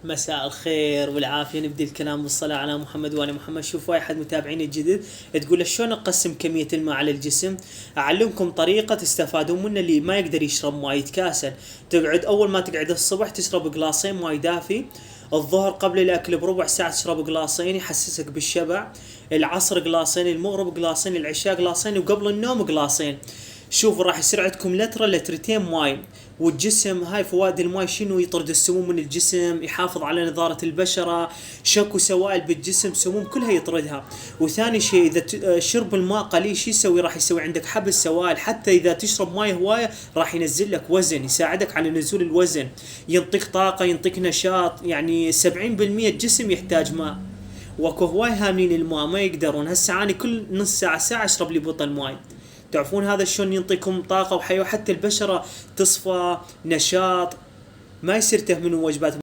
مساء الخير والعافية. نبدي الكلام بالصلاة على محمد وآل محمد. شوف، واحد متابعين الجديد تقول شلون أقسم كمية الماء على الجسم. أعلمكم طريقة تستفادون منها. اللي ما يقدر يشرب ماء يتكاسل. تقعد أول ما تقعد الصبح تشرب قلاصين ماء دافي. الظهر قبل الأكل بربع ساعة تشرب قلاصين يحسسك بالشبع. العصر قلاصين، المغرب قلاصين، العشاء قلاصين، وقبل النوم قلاصين. شوفوا راح يصير عندكم لتر لترتين ماي. والجسم هاي فوائد الماي شنو؟ يطرد السموم من الجسم، يحافظ على نضارة البشرة، شكو سوائل بالجسم، سموم كلها يطردها. وثاني شيء اذا شرب الماء قليل شو يسوي؟ راح يسوي عندك حبس سوائل. حتى اذا تشرب ماي هواية راح ينزل لك وزن، يساعدك على نزول الوزن، ينطيك طاقة، ينطيك نشاط. يعني 70% الجسم يحتاج ماء. واكو هواي هاملين الماء ما يقدرون. هسه اني كل نص ساعة ساعة اشرب لي بطل ماي. تعرفون هذا شلون ينطيكم طاقة وحيوية، حتى البشرة تصفى، نشاط، ما يصير تهملون وجبات.